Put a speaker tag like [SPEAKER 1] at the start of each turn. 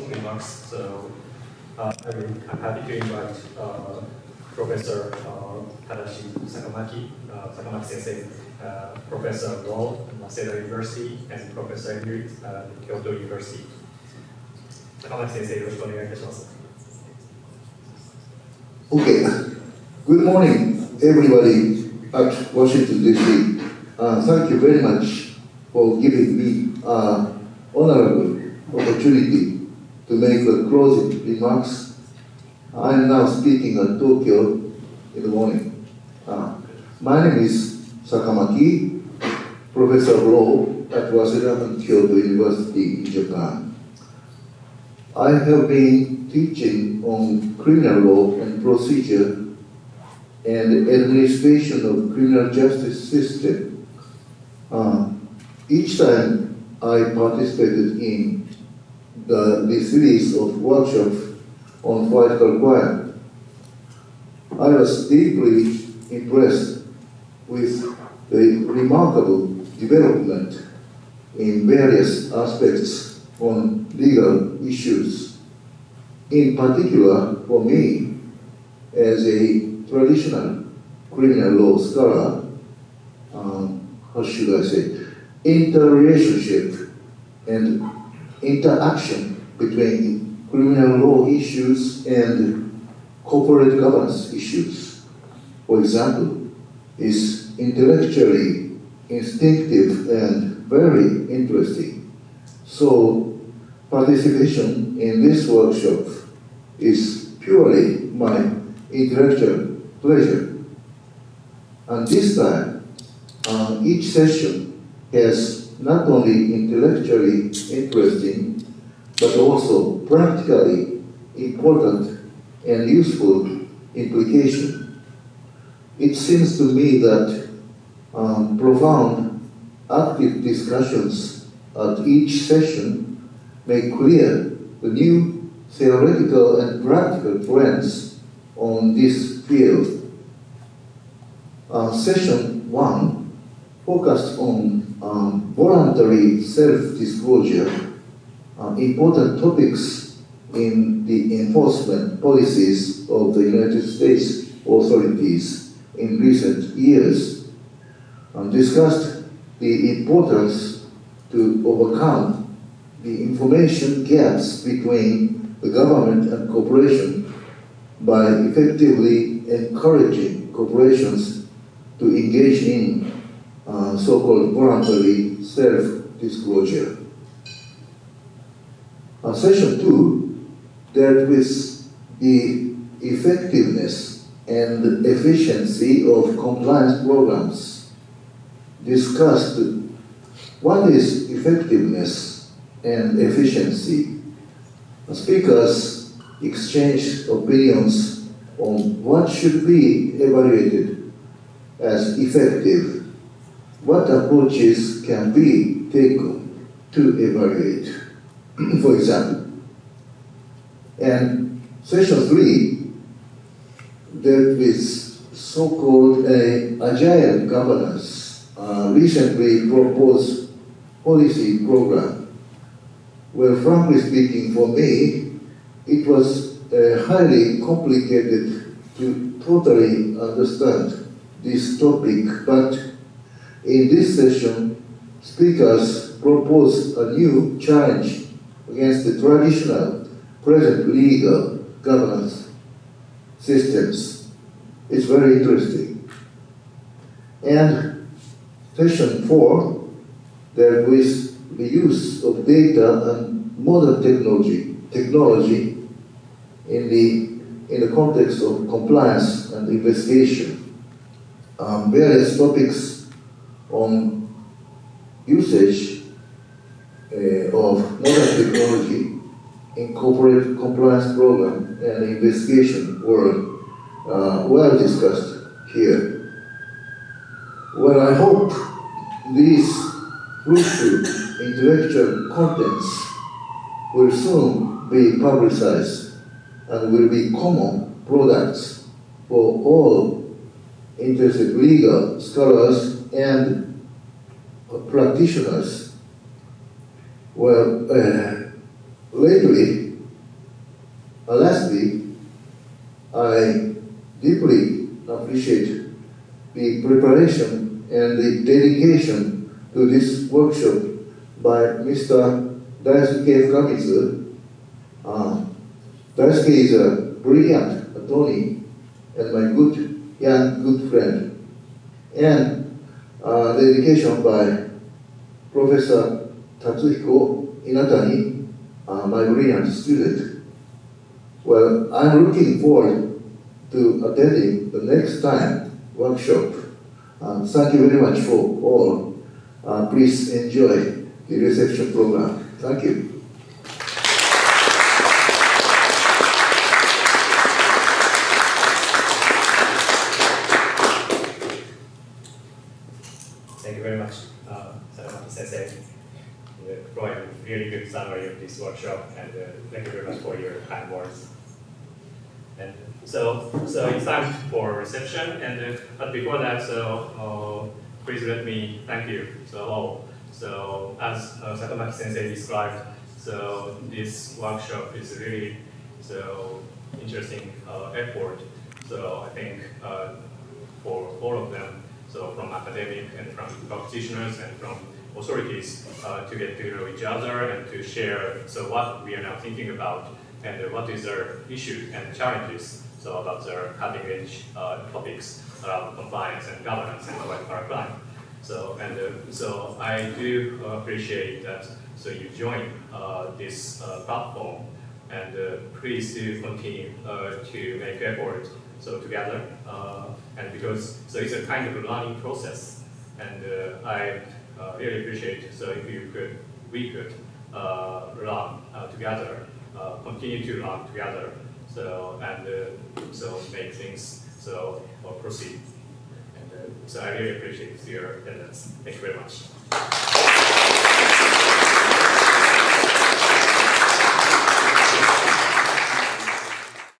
[SPEAKER 1] introduction remarks. So I'm happy to invite Professor Tadashi Sakamaki, Sakamaki Sensei, Professor of Law at Waseda University, and Professor Emeritus at Kyoto University. Sakamaki Sensei, よろしくお願いいたします。
[SPEAKER 2] Okay. Good morning, everybody at Washington, D.C. Thank you very much for giving me an honorable opportunity to make the closing remarks. I'm now speaking at Tokyo in the morning. My name is Sakamaki, Professor of Law at Waseda and Kyoto University in Japan. I have been teaching on criminal law and procedure and administration of criminal justice system. Each time I participated in the series of workshops on political crime, I was deeply impressed with the remarkable development in various aspects on legal issues. In particular, for me, as a traditional criminal law scholar, how should I say, interrelationship and interaction between criminal law issues and corporate governance issues, for example, is intellectually instinctive and very interesting. So participation in this workshop is purely my intellectual pleasure. And this time, each session has not only intellectually interesting, but also practically important and useful implication. It seems to me that profound, active discussions at each session make clear the new theoretical and practical trends on this field. Session 1 focused on voluntary self-disclosure, important topics in the enforcement policies of the United States authorities in recent years, discussed the importance to overcome the information gaps between the government and corporation by effectively encouraging corporations to engage in so-called voluntary self-disclosure. Session 2 dealt with the effectiveness and efficiency of compliance programs, discussed what is effectiveness and efficiency. Speakers exchanged opinions on what should be evaluated as effective, what approaches can be taken to evaluate, for example. And session 3 dealt with so-called agile governance, recently proposed policy program, where frankly speaking for me, it was highly complicated to totally understand this topic, but in this session, speakers proposed a new challenge against the traditional present legal governance systems. It's very interesting. And session 4 dealt with the use of data and modern technology in the context of compliance and investigation. Various topics on usage of modern technology in corporate compliance program and investigation were well discussed here. Well, I hope these fruitful intellectual contents will soon be publicized and will be common products for all interested legal scholars and practitioners. Well, lately Lastly, I deeply appreciate the preparation and the dedication to this workshop by Mr. Daisuke Kamitsu. Daisuke is a brilliant attorney and my good friend. And dedication by Professor Tatsuhiko Inatani, my brilliant student. Well, I'm looking forward to attending the next time workshop. Thank you very much for all. Please enjoy the reception program. Thank you.
[SPEAKER 1] Thank you very much, Sakamaki Sensei. You provided a really good summary of this workshop, and thank you very much for your kind words. And so it's time for reception, and but before that, please let me thank you all. So as Sakamaki Sensei described, so this workshop is really interesting effort. So I think for all of them, so from academic and from practitioners and from authorities to get to know each other and to share what we are now thinking about and what is their issues and challenges about their cutting edge topics around compliance and governance and white-collar crime. So I do appreciate that you join this platform, and please do continue to make effort together, and because it's a kind of a learning process, and I really appreciate if we could learn together, continue to learn together, and make things proceed. And so I really appreciate your attendance. Thank you very much.